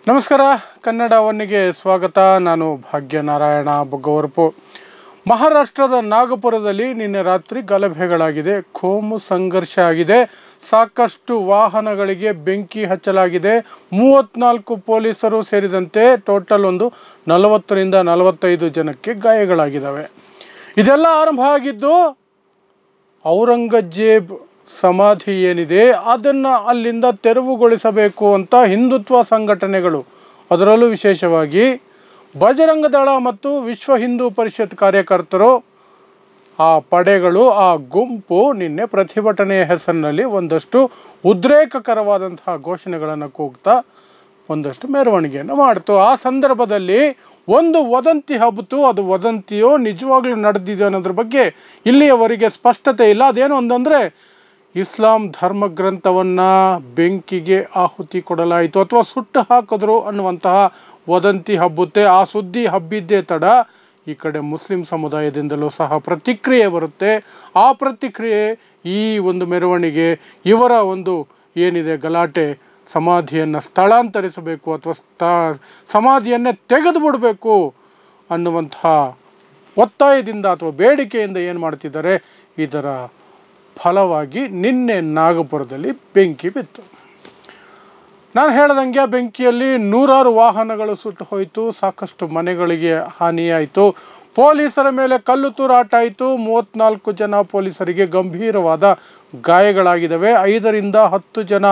ನಮಸ್ಕಾರ. ಕನ್ನಡ ಒನ್ನಿಗೆ ಸ್ವಾಗತ. ನಾನು ಭಾಗ್ಯನಾರಾಯಣ ಬೊಗ್ಗವರಪು. ಮಹಾರಾಷ್ಟ್ರದ ನಾಗಪುರದಲ್ಲಿ ನಿನ್ನೆ ರಾತ್ರಿ ಗಲಭೆಗಳಾಗಿದೆ. ಕೋಮು ಸಂಘರ್ಷ ಆಗಿದೆ. ಸಾಕಷ್ಟು ವಾಹನಗಳಿಗೆ ಬೆಂಕಿ ಹಚ್ಚಲಾಗಿದೆ. 34 ಪೊಲೀಸರು ಸೇರಿದಂತೆ ಟೋಟಲ್ ಒಂದು 40ರಿಂದ 45 ಜನಕ್ಕೆ ಗಾಯಗಳಾಗಿದ್ದಾವೆ. ಇದೆಲ್ಲ ಆರಂಭ ಆಗಿದ್ದು ಔರಂಗಜೇಬ್ ಸಮಾಧಿ ಏನಿದೆ ಅದನ್ನು ಅಲ್ಲಿಂದ ತೆರವುಗೊಳಿಸಬೇಕು ಅಂತ ಹಿಂದುತ್ವ ಸಂಘಟನೆಗಳು, ಅದರಲ್ಲೂ ವಿಶೇಷವಾಗಿ ಬಜರಂಗ ದಳ ಮತ್ತು ವಿಶ್ವ ಹಿಂದೂ ಪರಿಷತ್ ಕಾರ್ಯಕರ್ತರು, ಆ ಪಡೆಗಳು, ಆ ಗುಂಪು ನಿನ್ನೆ ಪ್ರತಿಭಟನೆಯ ಹೆಸರಿನಲ್ಲಿ ಒಂದಷ್ಟು ಉದ್ರೇಕಕರವಾದಂತಹ ಘೋಷಣೆಗಳನ್ನು ಕೂಗ್ತಾ ಒಂದಷ್ಟು ಮೆರವಣಿಗೆಯನ್ನು ಮಾಡ್ತು. ಆ ಸಂದರ್ಭದಲ್ಲಿ ಒಂದು ವದಂತಿ ಹಬ್ಬಿತು. ಅದು ವದಂತಿಯೋ ನಿಜವಾಗ್ಲೂ ನಡೆದಿದೆ ಅನ್ನೋದ್ರ ಬಗ್ಗೆ ಇಲ್ಲಿಯವರೆಗೆ ಸ್ಪಷ್ಟತೆ ಇಲ್ಲ. ಅದೇನು ಅಂತಂದರೆ ಇಸ್ಲಾಂ ಧರ್ಮಗ್ರಂಥವನ್ನು ಬೆಂಕಿಗೆ ಆಹುತಿ ಕೊಡಲಾಯಿತು ಅಥವಾ ಸುಟ್ಟು ಹಾಕಿದ್ರು ಅನ್ನುವಂತಹ ವದಂತಿ ಹಬ್ಬುತ್ತೆ. ಆ ಸುದ್ದಿ ಹಬ್ಬಿದ್ದೇ ತಡ ಈ ಕಡೆ ಮುಸ್ಲಿಂ ಸಮುದಾಯದಿಂದಲೂ ಸಹ ಪ್ರತಿಕ್ರಿಯೆ ಬರುತ್ತೆ. ಆ ಪ್ರತಿಕ್ರಿಯೆ ಈ ಒಂದು ಮೆರವಣಿಗೆ, ಇವರ ಒಂದು ಏನಿದೆ ಗಲಾಟೆ, ಸಮಾಧಿಯನ್ನು ಸ್ಥಳಾಂತರಿಸಬೇಕು ಅಥವಾ ಸಮಾಧಿಯನ್ನೇ ತೆಗೆದು ಬಿಡಬೇಕು ಅನ್ನುವಂತಹ ಒತ್ತಾಯದಿಂದ ಅಥವಾ ಬೇಡಿಕೆಯಿಂದ ಏನು ಮಾಡ್ತಿದ್ದಾರೆ, ಇದರ ಫಲವಾಗಿ ನಿನ್ನೆ ನಾಗಪುರದಲ್ಲಿ ಬೆಂಕಿ ಬಿತ್ತು. ನಾನು ಹೇಳ್ದಂಗೆ ಆ ಬೆಂಕಿಯಲ್ಲಿ ನೂರಾರು ವಾಹನಗಳು ಸುಟ್ಟು ಹೋಯಿತು. ಸಾಕಷ್ಟು ಮನೆಗಳಿಗೆ ಹಾನಿಯಾಯಿತು. ಪೊಲೀಸರ ಮೇಲೆ ಕಲ್ಲು ತೂರಾಟ ಆಯಿತು. 34 ಜನ ಪೊಲೀಸರಿಗೆ ಗಂಭೀರವಾದ ಗಾಯಗಳಾಗಿದ್ದಾವೆ. 5ರಿಂದ 10 ಜನ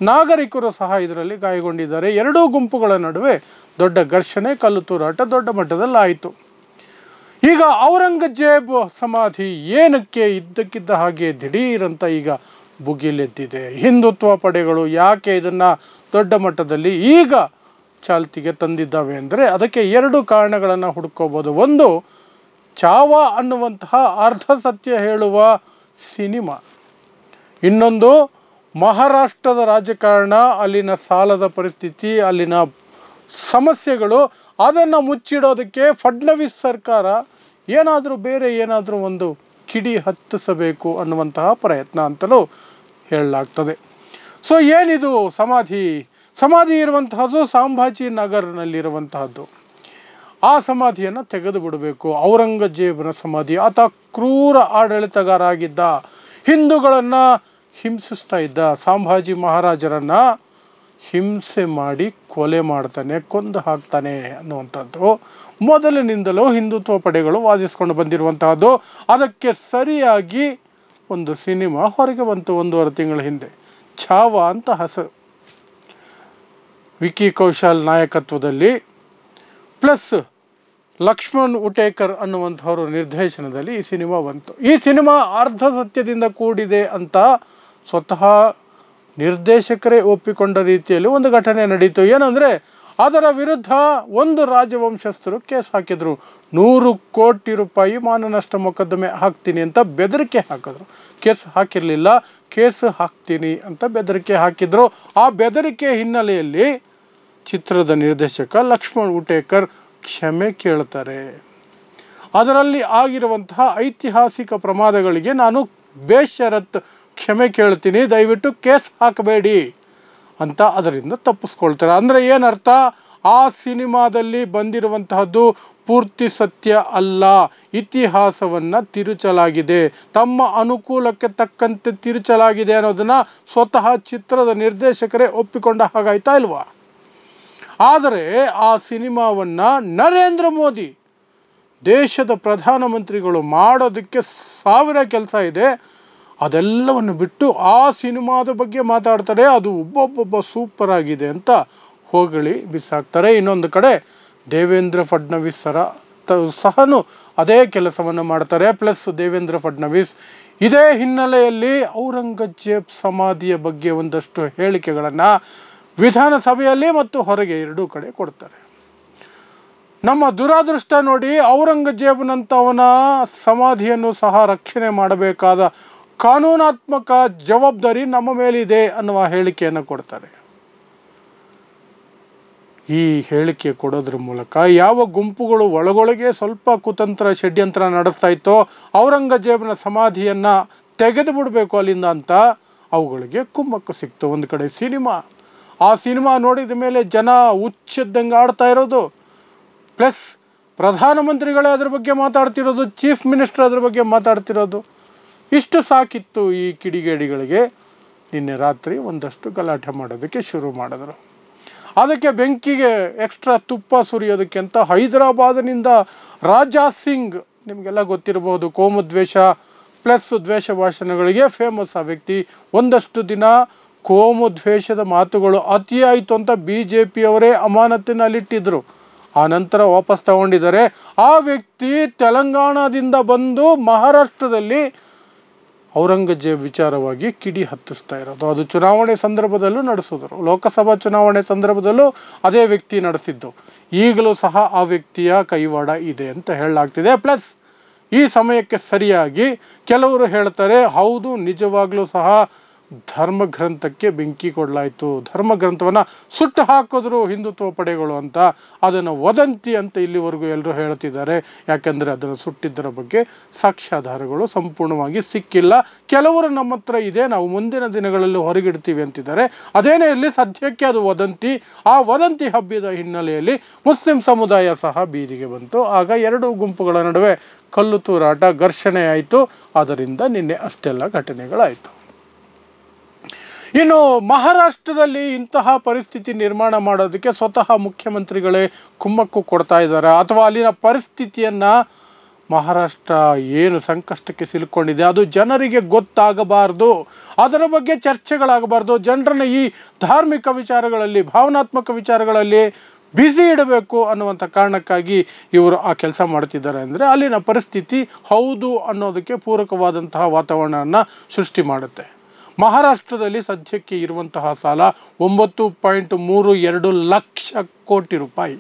ನಾಗರಿಕರು ಸಹ ಇದರಲ್ಲಿ ಗಾಯಗೊಂಡಿದ್ದಾರೆ. ಎರಡೂ ಗುಂಪುಗಳ ನಡುವೆ ದೊಡ್ಡ ಘರ್ಷಣೆ, ಕಲ್ಲು ತೂರಾಟ ದೊಡ್ಡ ಮಟ್ಟದಲ್ಲಿ ಆಯಿತು. ಈಗ ಔರಂಗಜೇಬ್ ಸಮಾಧಿ ಏನಕ್ಕೆ ಇದ್ದಕ್ಕಿದ್ದ ಹಾಗೆ ದಿಢೀರಂತ ಈಗ ಭುಗಿಲೆದ್ದಿದೆ? ಹಿಂದುತ್ವ ಪಡೆಗಳು ಯಾಕೆ ಇದನ್ನು ದೊಡ್ಡ ಮಟ್ಟದಲ್ಲಿ ಈಗ ಚಾಲ್ತಿಗೆ ತಂದಿದ್ದಾವೆ ಅಂದರೆ ಅದಕ್ಕೆ 2 ಕಾರಣಗಳನ್ನು ಹುಡುಕೋಬೋದು. ಒಂದು, ಚಾವಾ ಅನ್ನುವಂತಹ ಅರ್ಧ ಸತ್ಯ ಹೇಳುವ ಸಿನಿಮಾ. ಇನ್ನೊಂದು, ಮಹಾರಾಷ್ಟ್ರದ ರಾಜಕಾರಣ, ಅಲ್ಲಿನ ಸಾಲದ ಪರಿಸ್ಥಿತಿ, ಅಲ್ಲಿನ ಸಮಸ್ಯೆಗಳು, ಅದನ್ನು ಮುಚ್ಚಿಡೋದಕ್ಕೆ ಫಡ್ನವೀಸ್ ಸರ್ಕಾರ ಬೇರೆ ಏನಾದರೂ ಒಂದು ಕಿಡಿ ಹತ್ತಿಸಬೇಕು ಅನ್ನುವಂತಹ ಪ್ರಯತ್ನ ಅಂತಲೂ ಹೇಳಲಾಗ್ತದೆ. ಸೊ ಏನಿದು ಸಮಾಧಿ ಇರುವಂತಹದ್ದು ಸಂಭಾಜಿ ನಗರ್ನಲ್ಲಿರುವಂತಹದ್ದು. ಆ ಸಮಾಧಿಯನ್ನು ತೆಗೆದು ಬಿಡಬೇಕು. ಔರಂಗಜೇಬನ ಸಮಾಧಿ. ಆತ ಕ್ರೂರ ಆಡಳಿತಗಾರ ಆಗಿದ್ದ, ಹಿಂದೂಗಳನ್ನು ಹಿಂಸಿಸ್ತಾ ಇದ್ದ. ಸಂಭಾಜಿ ಮಹಾರಾಜರನ್ನು ಹಿಂಸೆ ಮಾಡಿ ಕೊಲೆ ಮಾಡ್ತಾನೆ, ಕೊಂದು ಹಾಕ್ತಾನೆ ಅನ್ನುವಂಥದ್ದು ಮೊದಲಿನಿಂದಲೂ ಹಿಂದುತ್ವ ಪಡೆಗಳು ವಾದಿಸ್ಕೊಂಡು ಬಂದಿರುವಂತಹದ್ದು. ಅದಕ್ಕೆ ಸರಿಯಾಗಿ ಒಂದು ಸಿನಿಮಾ ಹೊರಗೆ ಬಂತು 1.5 ತಿಂಗಳ ಹಿಂದೆ. ಚಾವಾ ಅಂತ ಹೆಸರು. ವಿಕಿ ಕೌಶಲ್ ನಾಯಕತ್ವದಲ್ಲಿ ಪ್ಲಸ್ ಲಕ್ಷ್ಮಣ್ ಉಟೇಕರ್ ಅನ್ನುವಂಥವರು ನಿರ್ದೇಶನದಲ್ಲಿ ಈ ಸಿನಿಮಾ ಬಂತು. ಈ ಸಿನಿಮಾ ಅರ್ಧ ಸತ್ಯದಿಂದ ಕೂಡಿದೆ ಅಂತ ಸ್ವತಃ ನಿರ್ದೇಶಕರೇ ಒಪ್ಪಿಕೊಂಡ ರೀತಿಯಲ್ಲಿ ಒಂದು ಘಟನೆ ನಡೀತು. ಏನಂದರೆ ಅದರ ವಿರುದ್ಧ ಒಂದು ರಾಜವಂಶಸ್ಥರು ಕೇಸ್ ಹಾಕಿದರು. 100 ಕೋಟಿ ರೂಪಾಯಿ ಮಾನನಷ್ಟ ಮೊಕದ್ದಮೆ ಹಾಕ್ತೀನಿ ಅಂತ ಬೆದರಿಕೆ ಹಾಕಿದ್ರು. ಕೇಸ್ ಹಾಕಿರಲಿಲ್ಲ, ಕೇಸ್ ಹಾಕ್ತೀನಿ ಅಂತ ಬೆದರಿಕೆ ಹಾಕಿದ್ರು. ಆ ಬೆದರಿಕೆ ಹಿನ್ನೆಲೆಯಲ್ಲಿ ಚಿತ್ರದ ನಿರ್ದೇಶಕ ಲಕ್ಷ್ಮಣ್ ಉಟೇಕರ್ ಕ್ಷಮೆ ಕೇಳ್ತಾರೆ. ಅದರಲ್ಲಿ ಆಗಿರುವಂತಹ ಐತಿಹಾಸಿಕ ಪ್ರಮಾದಗಳಿಗೆ ನಾನು ಬೇಷರತ್ ಕ್ಷಮೆ ಕೇಳ್ತೀನಿ, ದಯವಿಟ್ಟು ಕೇಸ್ ಹಾಕಬೇಡಿ ಅಂತ ಅದರಿಂದ ತಪ್ಪಿಸ್ಕೊಳ್ತಾರೆ. ಅಂದರೆ ಏನರ್ಥ? ಆ ಸಿನಿಮಾದಲ್ಲಿ ಬಂದಿರುವಂತಹದ್ದು ಪೂರ್ತಿ ಸತ್ಯ ಅಲ್ಲ, ಇತಿಹಾಸವನ್ನು ತಿರುಚಲಾಗಿದೆ, ತಮ್ಮ ಅನುಕೂಲಕ್ಕೆ ತಕ್ಕಂತೆ ತಿರುಚಲಾಗಿದೆ ಅನ್ನೋದನ್ನು ಸ್ವತಃ ಚಿತ್ರದ ನಿರ್ದೇಶಕರೇ ಒಪ್ಪಿಕೊಂಡ ಹಾಗಾಯ್ತಾ ಇಲ್ವಾ? ಆದರೆ ಆ ಸಿನಿಮಾವನ್ನು ನರೇಂದ್ರ ಮೋದಿ ದೇಶದ ಪ್ರಧಾನಮಂತ್ರಿಗಳು ಮಾಡೋದಕ್ಕೆ 1000 ಕೆಲಸ ಇದೆ. ಅದೆಲ್ಲವನ್ನು ಬಿಟ್ಟು ಆ ಸಿನಿಮಾದ ಬಗ್ಗೆ ಮಾತಾಡ್ತಾರೆ. ಅದು ಒಬ್ಬೊಬ್ಬೊಬ್ಬ ಸೂಪರ್ ಆಗಿದೆ ಅಂತ ಹೊಗಳಿ ಬಿಸಾಕ್ತಾರೆ. ಇನ್ನೊಂದು ಕಡೆ ದೇವೇಂದ್ರ ಫಡ್ನವೀಸ್ ಸಹನು ಅದೇ ಕೆಲಸವನ್ನು ಮಾಡ್ತಾರೆ. ಪ್ಲಸ್ ದೇವೇಂದ್ರ ಫಡ್ನವೀಸ್ ಇದೇ ಹಿನ್ನೆಲೆಯಲ್ಲಿ ಔರಂಗಜೇಬ್ ಸಮಾಧಿಯ ಬಗ್ಗೆ ಒಂದಷ್ಟು ಹೇಳಿಕೆಗಳನ್ನು ವಿಧಾನಸಭೆಯಲ್ಲಿ ಮತ್ತು ಹೊರಗೆ 2 ಕಡೆ ಕೊಡ್ತಾರೆ. ನಮ್ಮ ದುರಾದೃಷ್ಟ ನೋಡಿ, ಔರಂಗಜೇಬನಂತವನ ಸಮಾಧಿಯನ್ನು ಸಹ ರಕ್ಷಣೆ ಮಾಡಬೇಕಾದ ಕಾನೂನಾತ್ಮಕ ಜವಾಬ್ದಾರಿ ನಮ್ಮ ಮೇಲಿದೆ ಅನ್ನುವ ಹೇಳಿಕೆಯನ್ನು ಕೊಡ್ತಾರೆ. ಈ ಹೇಳಿಕೆ ಕೊಡೋದ್ರ ಮೂಲಕ ಯಾವ ಗುಂಪುಗಳು ಒಳಗೊಳಗೆ ಸ್ವಲ್ಪ ಕುತಂತ್ರ ಷಡ್ಯಂತ್ರ ನಡೆಸ್ತಾ ಇತ್ತೋ, ಔರಂಗಜೇಬನ ಸಮಾಧಿಯನ್ನು ತೆಗೆದು ಬಿಡಬೇಕು ಅಲ್ಲಿಂದ ಅಂತ, ಅವುಗಳಿಗೆ ಕುಮ್ಮಕ್ಕು ಸಿಕ್ತು. ಒಂದು ಕಡೆ ಸಿನಿಮಾ, ಆ ಸಿನಿಮಾ ನೋಡಿದ ಮೇಲೆ ಜನ ಹುಚ್ಚಿದ್ದಂಗೆ ಆಡ್ತಾ ಇರೋದು, ಪ್ಲಸ್ ಪ್ರಧಾನಮಂತ್ರಿಗಳೇ ಅದ್ರ ಬಗ್ಗೆ ಮಾತಾಡ್ತಿರೋದು, ಚೀಫ್ ಮಿನಿಸ್ಟರ್ ಅದ್ರ ಬಗ್ಗೆ ಮಾತಾಡ್ತಿರೋದು, ಇಷ್ಟು ಸಾಕಿತ್ತು ಈ ಕಿಡಿಗೇಡಿಗಳಿಗೆ. ನಿನ್ನೆ ರಾತ್ರಿ ಒಂದಷ್ಟು ಗಲಾಟೆ ಮಾಡೋದಕ್ಕೆ ಶುರು ಮಾಡಿದ್ರು. ಅದಕ್ಕೆ ಬೆಂಕಿಗೆ ಎಕ್ಸ್ಟ್ರಾ ತುಪ್ಪ ಸುರಿಯೋದಕ್ಕೆ ಅಂತ ಹೈದರಾಬಾದಿನಿಂದ ರಾಜಾ ಸಿಂಗ್, ನಿಮಗೆಲ್ಲ ಗೊತ್ತಿರಬಹುದು, ಕೋಮುದ್ವೇಷ ಪ್ಲಸ್ ದ್ವೇಷ ಭಾಷಣಗಳಿಗೆ ಫೇಮಸ್ ಆ ವ್ಯಕ್ತಿ. ಒಂದಷ್ಟು ದಿನ ಕೋಮುದ್ವೇಷದ ಮಾತುಗಳು ಅತಿಯಾಯಿತು ಅಂತ BJPಯವರೇ ಅಮಾನತಿನಲ್ಲಿಟ್ಟಿದ್ರು. ಆ ನಂತರ ವಾಪಸ್ ತಗೊಂಡಿದ್ದಾರೆ. ಆ ವ್ಯಕ್ತಿ ತೆಲಂಗಾಣದಿಂದ ಬಂದು ಮಹಾರಾಷ್ಟ್ರದಲ್ಲಿ ಔರಂಗಜೇಬ್ ವಿಚಾರವಾಗಿ ಕಿಡಿ ಹತ್ತಿಸ್ತಾ ಇರೋದು. ಅದು ಚುನಾವಣೆ ಸಂದರ್ಭದಲ್ಲೂ ನಡೆಸಿದ್ರು, ಲೋಕಸಭಾ ಚುನಾವಣೆ ಸಂದರ್ಭದಲ್ಲೂ ಅದೇ ವ್ಯಕ್ತಿ ನಡೆಸಿದ್ದು. ಈಗಲೂ ಸಹ ಆ ವ್ಯಕ್ತಿಯ ಕೈವಾಡ ಇದೆ ಅಂತ ಹೇಳಲಾಗ್ತಿದೆ. ಪ್ಲಸ್ ಈ ಸಮಯಕ್ಕೆ ಸರಿಯಾಗಿ ಕೆಲವರು ಹೇಳ್ತಾರೆ, ಹೌದು ನಿಜವಾಗ್ಲೂ ಸಹ ಧರ್ಮಗ್ರಂಥಕ್ಕೆ ಬೆಂಕಿ ಕೊಡಲಾಯಿತು, ಧರ್ಮಗ್ರಂಥವನ್ನು ಸುಟ್ಟು ಹಾಕಿದ್ರು ಹಿಂದುತ್ವ ಪಡೆಗಳು ಅಂತ. ಅದನ್ನು ವದಂತಿ ಅಂತ ಇಲ್ಲಿವರೆಗೂ ಎಲ್ಲರೂ ಹೇಳ್ತಿದ್ದಾರೆ. ಯಾಕೆಂದರೆ ಅದನ್ನು ಸುಟ್ಟಿದ್ದರ ಬಗ್ಗೆ ಸಾಕ್ಷ್ಯಾಧಾರಗಳು ಸಂಪೂರ್ಣವಾಗಿ ಸಿಕ್ಕಿಲ್ಲ. ಕೆಲವರು ನಮ್ಮ ಹತ್ರ ಇದೆ, ನಾವು ಮುಂದಿನ ದಿನಗಳಲ್ಲಿ ಹೊರಗಿಡ್ತೀವಿ ಅಂತಿದ್ದಾರೆ. ಅದೇನೇ ಇರಲಿ, ಸದ್ಯಕ್ಕೆ ಅದು ವದಂತಿ. ಆ ವದಂತಿ ಹಬ್ಬಿದ ಹಿನ್ನೆಲೆಯಲ್ಲಿ ಮುಸ್ಲಿಂ ಸಮುದಾಯ ಸಹ ಬೀದಿಗೆ ಬಂತು. ಆಗ ಎರಡು ಗುಂಪುಗಳ ನಡುವೆ ಕಲ್ಲು ತೂರಾಟ, ಘರ್ಷಣೆ ಆಯಿತು. ಅದರಿಂದ ನಿನ್ನೆ ಅಷ್ಟೆಲ್ಲ ಘಟನೆಗಳಾಯಿತು. ಇನ್ನು ಮಹಾರಾಷ್ಟ್ರದಲ್ಲಿ ಇಂತಹ ಪರಿಸ್ಥಿತಿ ನಿರ್ಮಾಣ ಮಾಡೋದಕ್ಕೆ ಸ್ವತಃ ಮುಖ್ಯಮಂತ್ರಿಗಳೇ ಕುಮ್ಮಕ್ಕು ಕೊಡ್ತಾ ಇದ್ದಾರೆ, ಅಥವಾ ಅಲ್ಲಿನ ಪರಿಸ್ಥಿತಿಯನ್ನು ಮಹಾರಾಷ್ಟ್ರ ಏನು ಸಂಕಷ್ಟಕ್ಕೆ ಸಿಲುಕೊಂಡಿದೆ ಅದು ಜನರಿಗೆ ಗೊತ್ತಾಗಬಾರ್ದು, ಅದರ ಬಗ್ಗೆ ಚರ್ಚೆಗಳಾಗಬಾರ್ದು, ಜನರನ್ನು ಈ ಧಾರ್ಮಿಕ ವಿಚಾರಗಳಲ್ಲಿ, ಭಾವನಾತ್ಮಕ ವಿಚಾರಗಳಲ್ಲಿ ಬ್ಯುಸಿ ಇಡಬೇಕು ಅನ್ನುವಂಥ ಕಾರಣಕ್ಕಾಗಿ ಇವರು ಆ ಕೆಲಸ ಮಾಡ್ತಿದ್ದಾರೆ. ಅಂದರೆ ಅಲ್ಲಿನ ಪರಿಸ್ಥಿತಿ ಹೌದು ಅನ್ನೋದಕ್ಕೆ ಪೂರಕವಾದಂತಹ ವಾತಾವರಣವನ್ನು ಸೃಷ್ಟಿ ಮಾಡುತ್ತೆ. ಮಹಾರಾಷ್ಟ್ರದಲ್ಲಿ ಸದ್ಯಕ್ಕೆ ಇರುವಂತಹ ಸಾಲ 9.32 ಲಕ್ಷ ಕೋಟಿ ರೂಪಾಯಿ.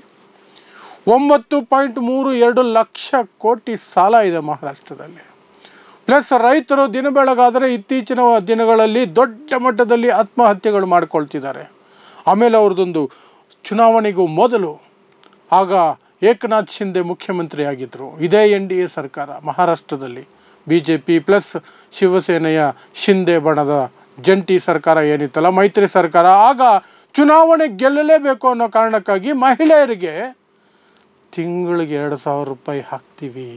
9.32 ಲಕ್ಷ ಕೋಟಿ ಸಾಲ ಇದೆ ಮಹಾರಾಷ್ಟ್ರದಲ್ಲಿ. ಪ್ಲಸ್ ರೈತರು ದಿನ ಬೆಳಗಾದರೆ ಇತ್ತೀಚಿನ ದಿನಗಳಲ್ಲಿ ದೊಡ್ಡ ಮಟ್ಟದಲ್ಲಿ ಆತ್ಮಹತ್ಯೆಗಳು ಮಾಡ್ಕೊಳ್ತಿದ್ದಾರೆ. ಆಮೇಲೆ ಅವ್ರದ್ದೊಂದು ಚುನಾವಣೆಗೂ ಮೊದಲು ಆಗ ಏಕನಾಥ್ ಶಿಂದೆ ಮುಖ್ಯಮಂತ್ರಿ ಆಗಿದ್ದರು. ಇದೇ NDA ಸರ್ಕಾರ ಮಹಾರಾಷ್ಟ್ರದಲ್ಲಿ BJP ಪ್ಲಸ್ ಶಿವಸೇನೆಯ ಶಿಂದೆ ಬಣದ ಜಂಟಿ ಸರ್ಕಾರ ಏನಿತ್ತಲ್ಲ, ಮೈತ್ರಿ ಸರ್ಕಾರ, ಆಗ ಚುನಾವಣೆ ಗೆಲ್ಲಲೇಬೇಕು ಅನ್ನೋ ಕಾರಣಕ್ಕಾಗಿ ಮಹಿಳೆಯರಿಗೆ ತಿಂಗಳಿಗೆ 2,000 ರೂಪಾಯಿ ಹಾಕ್ತೀವಿ,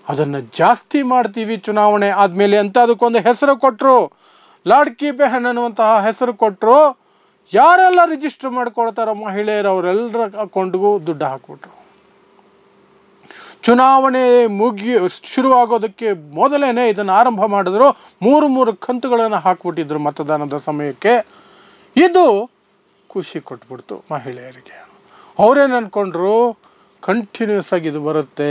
ಅದನ್ನು ಜಾಸ್ತಿ ಮಾಡ್ತೀವಿ ಚುನಾವಣೆ ಆದಮೇಲೆ ಅಂತ ಅದಕ್ಕೊಂದು ಹೆಸರು ಕೊಟ್ಟರು. ಲಾಡ್ಕಿ ಬೆಹನ್ ಅನ್ನುವಂತಹ ಹೆಸರು ಕೊಟ್ಟರು. ಯಾರೆಲ್ಲ ರಿಜಿಸ್ಟರ್ ಮಾಡ್ಕೊಳ್ತಾರೋ ಮಹಿಳೆಯರು ಅವರೆಲ್ಲರ ಅಕೌಂಟ್ಗೂ ದುಡ್ಡು ಹಾಕ್ಬಿಟ್ರು. ಚುನಾವಣೆ ಶುರುವಾಗೋದಕ್ಕೆ ಮೊದಲೇ ಇದನ್ನು ಆರಂಭ ಮಾಡಿದ್ರು. 3 ಕಂತುಗಳನ್ನು ಹಾಕ್ಬಿಟ್ಟಿದ್ರು ಮತದಾನದ ಸಮಯಕ್ಕೆ. ಇದು ಖುಷಿ ಕೊಟ್ಬಿಡ್ತು ಮಹಿಳೆಯರಿಗೆ. ಅವರೇನು ಅಂದ್ಕೊಂಡ್ರು, ಕಂಟಿನ್ಯೂಸ್ ಆಗಿ ಇದು ಬರುತ್ತೆ,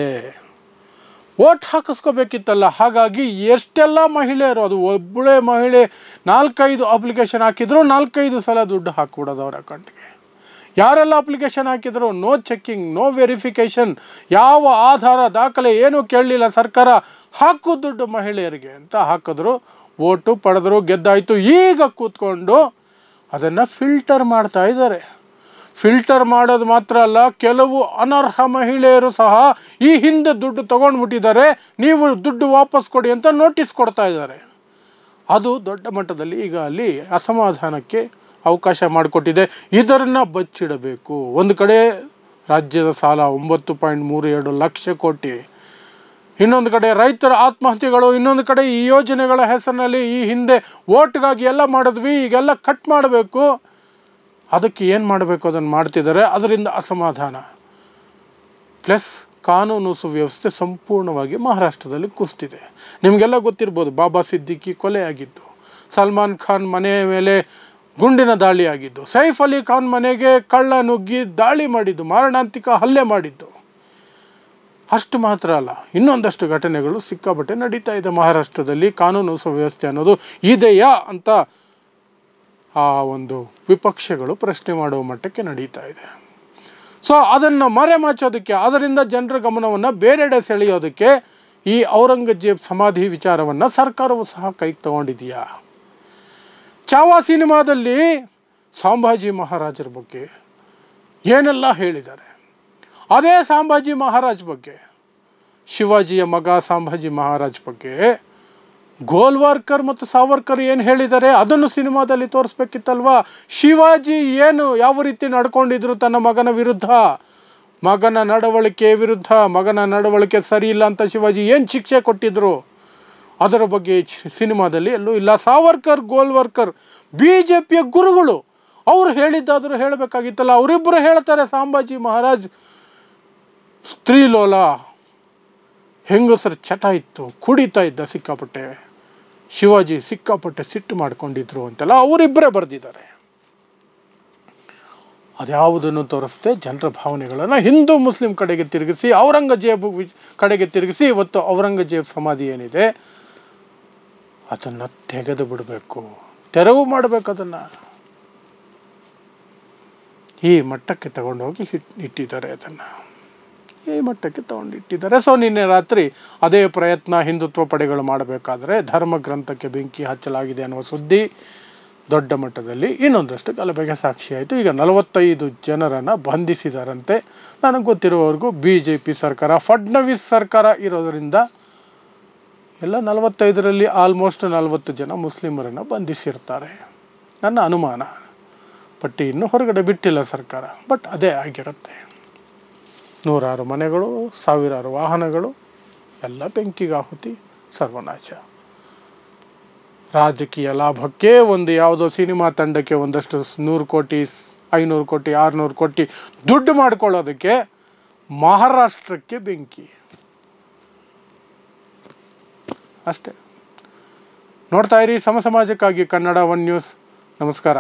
ಓಟ್ ಹಾಕಿಸ್ಕೋಬೇಕಿತ್ತಲ್ಲ. ಹಾಗಾಗಿ ಎಷ್ಟೆಲ್ಲ ಮಹಿಳೆಯರು, ಅದು ಒಬ್ಬಳೇ ಮಹಿಳೆ 4-5 ಅಪ್ಲಿಕೇಶನ್ ಹಾಕಿದ್ರು, 4-5 ಸಲ ದುಡ್ಡು ಹಾಕ್ಬಿಡೋದು ಅವ್ರ ಅಕೌಂಟ್ಗೆ. ಯಾರೆಲ್ಲ ಅಪ್ಲಿಕೇಶನ್ ಹಾಕಿದ್ರು, ನೋ ಚೆಕ್ಕಿಂಗ್, ನೋ ವೆರಿಫಿಕೇಷನ್, ಯಾವ ಆಧಾರ ದಾಖಲೆ ಏನೂ ಕೇಳಲಿಲ್ಲ ಸರ್ಕಾರ, ಹಾಕು ದುಡ್ಡು ಮಹಿಳೆಯರಿಗೆ ಅಂತ ಹಾಕಿದ್ರು. ಓಟು ಪಡೆದ್ರು, ಗೆದ್ದಾಯಿತು. ಈಗ ಕೂತ್ಕೊಂಡು ಅದನ್ನು ಫಿಲ್ಟರ್ ಮಾಡ್ತಾ ಇದ್ದಾರೆ. ಫಿಲ್ಟರ್ ಮಾಡೋದು ಮಾತ್ರ ಅಲ್ಲ, ಕೆಲವು ಅನರ್ಹ ಮಹಿಳೆಯರು ಸಹ ಈ ಹಿಂದೆ ದುಡ್ಡು ತೊಗೊಂಡ್ಬಿಟ್ಟಿದ್ದಾರೆ, ನೀವು ದುಡ್ಡು ವಾಪಸ್ ಕೊಡಿ ಅಂತ ನೋಟಿಸ್ ಕೊಡ್ತಾ ಇದ್ದಾರೆ. ಅದು ದೊಡ್ಡ ಮಟ್ಟದಲ್ಲಿ ಈಗ ಅಲ್ಲಿ ಅಸಮಾಧಾನಕ್ಕೆ ಅವಕಾಶ ಮಾಡಿಕೊಟ್ಟಿದೆ. ಇದನ್ನು ಬಚ್ಚಿಡಬೇಕು. ಒಂದು ಕಡೆ ರಾಜ್ಯದ ಸಾಲ 9.32 ಲಕ್ಷ ಕೋಟಿ, ಇನ್ನೊಂದು ಕಡೆ ರೈತರ ಆತ್ಮಹತ್ಯೆಗಳು, ಇನ್ನೊಂದು ಕಡೆ ಈ ಯೋಜನೆಗಳ ಹೆಸರಿನಲ್ಲಿ ಈ ಹಿಂದೆ ಓಟ್ಗಾಗಿ ಎಲ್ಲ ಮಾಡಿದ್ವಿ, ಈಗೆಲ್ಲ ಕಟ್ ಮಾಡಬೇಕು. ಅದಕ್ಕೆ ಏನು ಮಾಡಬೇಕು ಅದನ್ನು ಮಾಡ್ತಿದ್ದಾರೆ. ಅದರಿಂದ ಅಸಮಾಧಾನ. ಪ್ಲಸ್ ಕಾನೂನು ಸುವ್ಯವಸ್ಥೆ ಸಂಪೂರ್ಣವಾಗಿ ಮಹಾರಾಷ್ಟ್ರದಲ್ಲಿ ಕುಸಿದಿದೆ. ನಿಮಗೆಲ್ಲ ಗೊತ್ತಿರ್ಬೋದು, ಬಾಬಾ ಸಿದ್ದಿಕಿ ಕೊಲೆ ಆಗಿದ್ದು, ಸಲ್ಮಾನ್ ಖಾನ್ ಮನೆ ಮೇಲೆ ಗುಂಡಿನ ದಾಳಿ ಆಗಿದ್ದು, ಸೈಫ್ ಅಲಿ ಖಾನ್ ಮನೆಗೆ ಕಳ್ಳ ನುಗ್ಗಿ ದಾಳಿ ಮಾಡಿದ್ದು, ಮಾರಣಾಂತಿಕ ಹಲ್ಲೆ ಮಾಡಿದ್ದು. ಅಷ್ಟು ಮಾತ್ರ ಅಲ್ಲ, ಇನ್ನೊಂದಷ್ಟು ಘಟನೆಗಳು ಸಿಕ್ಕಾಪಟ್ಟೆ ನಡೀತಾ ಇದೆ ಮಹಾರಾಷ್ಟ್ರದಲ್ಲಿ. ಕಾನೂನು ಸುವ್ಯವಸ್ಥೆ ಅನ್ನೋದು ಇದೆಯಾ ಅಂತ ಆ ಒಂದು ವಿಪಕ್ಷಗಳು ಪ್ರಶ್ನೆ ಮಾಡುವ ಮಟ್ಟಕ್ಕೆ ನಡೀತಾ ಇದೆ. ಸೊ ಅದನ್ನು ಮರೆಮಾಚೋದಕ್ಕೆ, ಅದರಿಂದ ಜನರ ಗಮನವನ್ನು ಬೇರೆಡೆ ಸೆಳೆಯೋದಕ್ಕೆ ಈ ಔರಂಗಜೇಬ್ ಸಮಾಧಿ ವಿಚಾರವನ್ನು ಸರ್ಕಾರವು ಸಹ ಕೈಗೆ ತಗೊಂಡಿದೆಯಾ? ಚಾವಾ ಸಿನಿಮಾದಲ್ಲಿ ಸಂಭಾಜಿ ಮಹಾರಾಜರ ಬಗ್ಗೆ ಏನೆಲ್ಲ ಹೇಳಿದ್ದಾರೆ, ಅದೇ ಸಂಭಾಜಿ ಮಹಾರಾಜ್ ಬಗ್ಗೆ, ಶಿವಾಜಿಯ ಮಗ ಸಂಭಾಜಿ ಮಹಾರಾಜ್ ಬಗ್ಗೆ ಗೋಲ್ವಾರ್ಕರ್ ಮತ್ತು ಸಾವರ್ಕರ್ ಏನು ಹೇಳಿದ್ದಾರೆ ಅದನ್ನು ಸಿನಿಮಾದಲ್ಲಿ ತೋರಿಸ್ಬೇಕಿತ್ತಲ್ವಾ. ಶಿವಾಜಿ ಏನು ಯಾವ ರೀತಿ ನಡ್ಕೊಂಡಿದ್ರು ತನ್ನ ಮಗನ ವಿರುದ್ಧ, ಮಗನ ನಡವಳಿಕೆ ವಿರುದ್ಧ, ಮಗನ ನಡವಳಿಕೆ ಸರಿ ಇಲ್ಲ ಅಂತ ಶಿವಾಜಿ ಏನು ಶಿಕ್ಷೆ ಕೊಟ್ಟಿದ್ರು ಅದರ ಬಗ್ಗೆ ಸಿನಿಮಾದಲ್ಲಿ ಎಲ್ಲೂ ಇಲ್ಲ. ಸಾವರ್ಕರ್ ಗೋಲ್ವಾರ್ಕರ್ BJPಯ ಗುರುಗಳು, ಅವರು ಹೇಳಿದ್ದಾದರೂ ಹೇಳಬೇಕಾಗಿತ್ತಲ್ಲ. ಅವರಿಬ್ಬರು ಹೇಳ್ತಾರೆ ಸಂಭಾಜಿ ಮಹಾರಾಜ್ ಸ್ತ್ರೀಲೋಲ, ಹೆಂಗಸರ ಚಟ ಇತ್ತು, ಕುಡಿತಾ ಇದ್ದ ಸಿಕ್ಕಾಪಟ್ಟೆ, ಶಿವಾಜಿ ಸಿಕ್ಕಾಪಟ್ಟೆ ಸಿಟ್ಟು ಮಾಡ್ಕೊಂಡಿದ್ರು ಅಂತೆಲ್ಲ ಅವರಿಬ್ಬರೇ ಬರೆದಿದ್ದಾರೆ. ಅದ್ಯಾವುದನ್ನು ತೋರಿಸ್ದೆ ಜನರ ಭಾವನೆಗಳನ್ನು ಹಿಂದೂ ಮುಸ್ಲಿಂ ಕಡೆಗೆ ತಿರುಗಿಸಿ, ಔರಂಗಜೇಬ್ ಕಡೆಗೆ ತಿರುಗಿಸಿ ಇವತ್ತು ಔರಂಗಜೇಬ್ ಸಮಾಧಿ ಏನಿದೆ ಅದನ್ನು ತೆಗೆದು ಬಿಡಬೇಕು, ತೆರವು ಮಾಡಬೇಕು. ಅದನ್ನು ಈ ಮಟ್ಟಕ್ಕೆ ತಗೊಂಡೋಗಿ ಇಟ್ಟಿದ್ದಾರೆ, ಅದನ್ನು ಈ ಮಟ್ಟಕ್ಕೆ ತಗೊಂಡು ಇಟ್ಟಿದ್ದಾರೆ. ಸೊ ನಿನ್ನೆ ರಾತ್ರಿ ಅದೇ ಪ್ರಯತ್ನ ಹಿಂದುತ್ವ ಪಡೆಗಳು ಮಾಡಬೇಕಾದ್ರೆ ಧರ್ಮ ಗ್ರಂಥಕ್ಕೆ ಬೆಂಕಿ ಹಚ್ಚಲಾಗಿದೆ ಅನ್ನುವ ಸುದ್ದಿ ದೊಡ್ಡ ಮಟ್ಟದಲ್ಲಿ ಇನ್ನೊಂದಷ್ಟು ಗಲಭೆಗೆ ಸಾಕ್ಷಿಯಾಯಿತು. ಈಗ 45 ಜನರನ್ನು ಬಂಧಿಸಿದಾರಂತೆ. ನನಗೆ ಗೊತ್ತಿರುವವರೆಗೂ BJP ಸರ್ಕಾರ, ಫಡ್ನವೀಸ್ ಸರ್ಕಾರ ಇರೋದರಿಂದ ಎಲ್ಲ 45ರಲ್ಲಿ ಆಲ್ಮೋಸ್ಟ್ 40 ಜನ ಮುಸ್ಲಿಮರನ್ನು ಬಂಧಿಸಿರ್ತಾರೆ ನನ್ನ ಅನುಮಾನ. ಪಟ್ಟಿ ಇನ್ನೂ ಹೊರಗಡೆ ಬಿಟ್ಟಿಲ್ಲ ಸರ್ಕಾರ, ಬಟ್ ಅದೇ ಆಗಿರುತ್ತೆ. 100 ಮನೆಗಳು, 1000 ವಾಹನಗಳು ಎಲ್ಲ ಬೆಂಕಿಗಾಹುತಿ, ಸರ್ವನಾಶ. ರಾಜಕೀಯ ಲಾಭಕ್ಕೆ ಒಂದು ಯಾವುದೋ ಸಿನಿಮಾ ತಂಡಕ್ಕೆ ಒಂದಷ್ಟು 100 ಕೋಟಿ, 500 ಕೋಟಿ, 600 ಕೋಟಿ ದುಡ್ಡು ಮಾಡ್ಕೊಳ್ಳೋದಕ್ಕೆ ಮಹಾರಾಷ್ಟ್ರಕ್ಕೆ ಬೆಂಕಿ ಅಷ್ಟೇ. ನೋಡ್ತಾ ಇರಿ ಸಮಾಜಕ್ಕಾಗಿ ಕನ್ನಡ 1 ನ್ಯೂಸ್. ನಮಸ್ಕಾರ.